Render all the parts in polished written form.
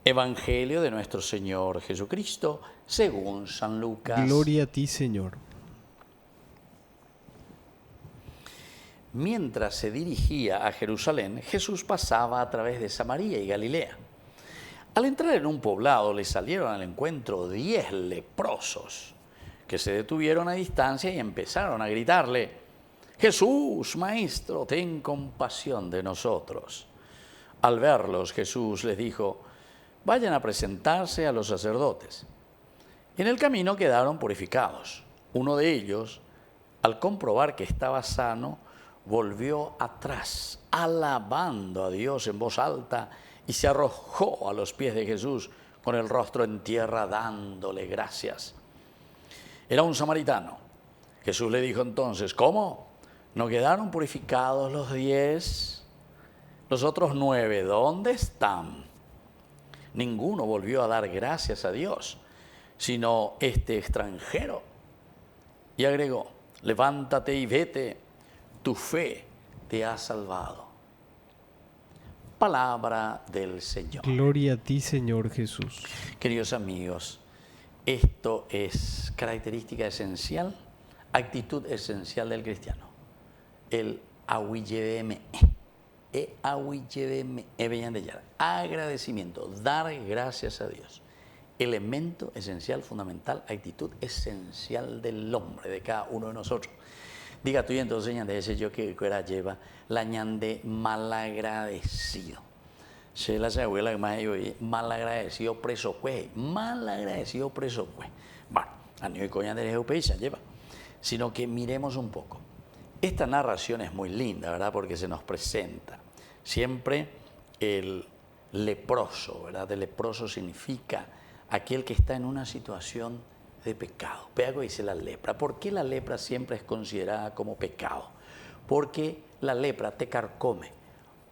Evangelio de nuestro Señor Jesucristo, según San Lucas. Gloria a ti, Señor. Mientras se dirigía a Jerusalén, Jesús pasaba a través de Samaria y Galilea. Al entrar en un poblado le salieron al encuentro 10 leprosos, que se detuvieron a distancia y empezaron a gritarle: Jesús, Maestro, ten compasión de nosotros. Al verlos, Jesús les dijo: vayan a presentarse a los sacerdotes. En el camino quedaron purificados. Uno de ellos, al comprobar que estaba sano, volvió atrás, alabando a Dios en voz alta, y se arrojó a los pies de Jesús con el rostro en tierra, dándole gracias. Era un samaritano. Jesús le dijo entonces: ¿cómo? ¿No quedaron purificados los 10? ¿Los otros 9 dónde están? Ninguno volvió a dar gracias a Dios, sino este extranjero. Y agregó: levántate y vete, tu fe te ha salvado. Palabra del Señor. Gloria a ti, Señor Jesús. Queridos amigos, esto es característica esencial, actitud esencial del cristiano. El ahuilleme. Agradecimiento, dar gracias a Dios. Elemento esencial, fundamental, actitud esencial del hombre, de cada uno de nosotros. Diga tú y entonces ñande ese yo que era lleva la ñande malagradecido. Se la abuela que más yo malagradecido preso pues, malagradecido preso pues. Bueno, a nivel coña de la lleva. Sino que miremos un poco. Esta narración es muy linda, ¿verdad? Porque se nos presenta siempre el leproso, ¿verdad? El leproso significa aquel que está en una situación de pecado. Pego dice la lepra. ¿Por qué la lepra siempre es considerada como pecado? Porque la lepra te carcome.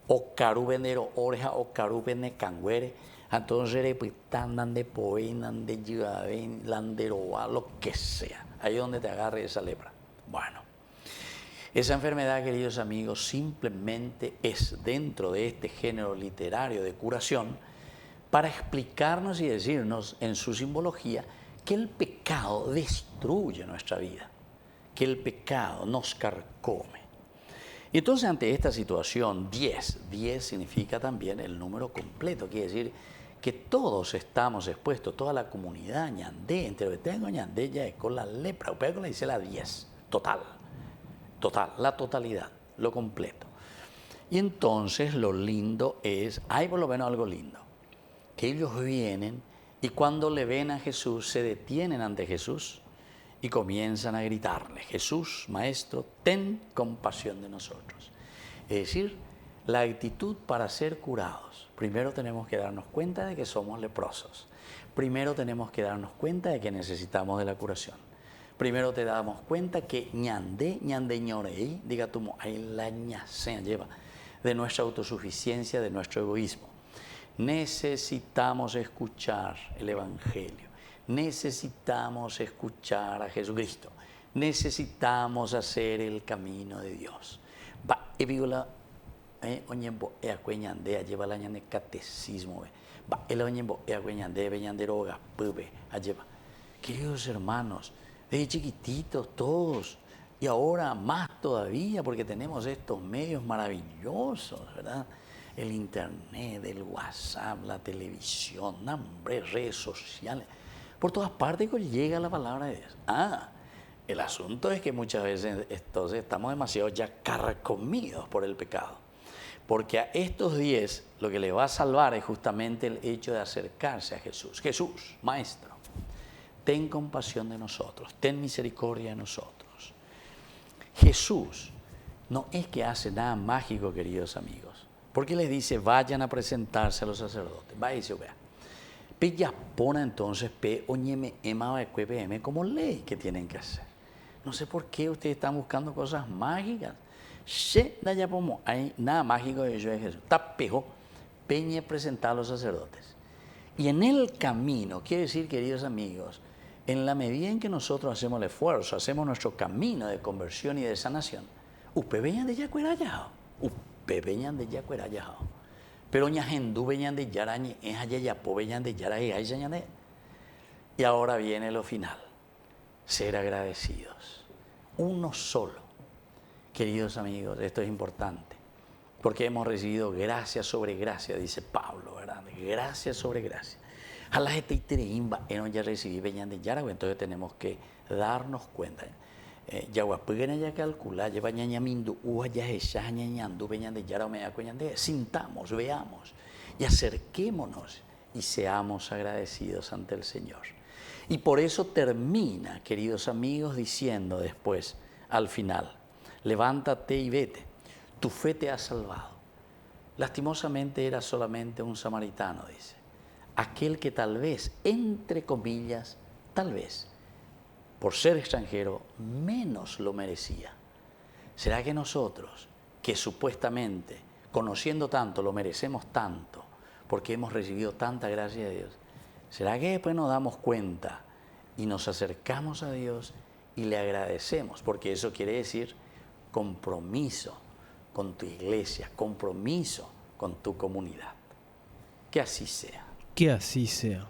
O carubenero oreja o carubene canguere. Entonces, pues, andan de poenan, de yuaven, landeroa, lo que sea. Ahí es donde te agarre esa lepra. Bueno. Esa enfermedad, queridos amigos, simplemente es dentro de este género literario de curación para explicarnos y decirnos en su simbología que el pecado destruye nuestra vida, que el pecado nos carcome. Y entonces ante esta situación, 10 significa también el número completo, quiere decir que todos estamos expuestos, toda la comunidad ñandé, entre lo que tengo ñandé ya con la lepra, o le dice la 10, total, la totalidad, lo completo. Y entonces lo lindo es, hay por lo menos algo lindo, que ellos vienen y cuando le ven a Jesús se detienen ante Jesús y comienzan a gritarle: Jesús, Maestro, ten compasión de nosotros. Es decir, la actitud para ser curados. Primero tenemos que darnos cuenta de que somos leprosos. Primero tenemos que darnos cuenta de que necesitamos de la curación. Primero te damos cuenta que ñandé ñorei, diga tú, ahí la ñacea lleva, de nuestra autosuficiencia, de nuestro egoísmo. Necesitamos escuchar el Evangelio, necesitamos escuchar a Jesucristo, necesitamos hacer el camino de Dios. Va, evigula, oñembo, acueñandea, lleva la ñande catecismo, va, el oñembo, acueñandea, veñanderoga, pube, lleva. Queridos hermanos, desde chiquititos todos, y ahora más todavía porque tenemos estos medios maravillosos, ¿verdad? El internet, el WhatsApp, la televisión, hambre, redes sociales, por todas partes llega la palabra de Dios. El asunto es que muchas veces entonces estamos demasiado ya carcomidos por el pecado, porque a estos 10 lo que les va a salvar es justamente el hecho de acercarse a Jesús. Jesús, Maestro, ten compasión de nosotros, ten misericordia de nosotros. Jesús no es que hace nada mágico, queridos amigos, porque les dice: vayan a presentarse a los sacerdotes. Va y dice: vea, pilla pona entonces pe oñeme ema de como ley que tienen que hacer. No sé por qué ustedes están buscando cosas mágicas. Hay nada mágico de ello de Jesús. Tapejo, peñe presentar a los sacerdotes. Y en el camino, quiere decir, queridos amigos, en la medida en que nosotros hacemos el esfuerzo, hacemos nuestro camino de conversión y de sanación, upe veñan de yacuerayao, Pero ñajendu veñan de yarañe, es allá ya po veñan de yara y hay ñane. Y ahora viene lo final, ser agradecidos. Uno solo. Queridos amigos, esto es importante, porque hemos recibido gracia sobre gracia, dice Pablo, ¿verdad? Gracia sobre gracia. A la gente ya recibí veñan de yara, entonces tenemos que darnos cuenta. Yaguapuguen ya calcula, lleva ñañamindu, ya esa ñañandu, veñan de yara, me da de sintamos, veamos y acerquémonos y seamos agradecidos ante el Señor. Y por eso termina, queridos amigos, diciendo después, al final, levántate y vete, tu fe te ha salvado. Lastimosamente era solamente un samaritano, dice, aquel que tal vez, entre comillas, tal vez, por ser extranjero, menos lo merecía. ¿Será que nosotros, que supuestamente, conociendo tanto, lo merecemos tanto, porque hemos recibido tanta gracia de Dios, será que después nos damos cuenta y nos acercamos a Dios y le agradecemos? Porque eso quiere decir compromiso con tu iglesia, compromiso con tu comunidad. Que así sea. Que así sea.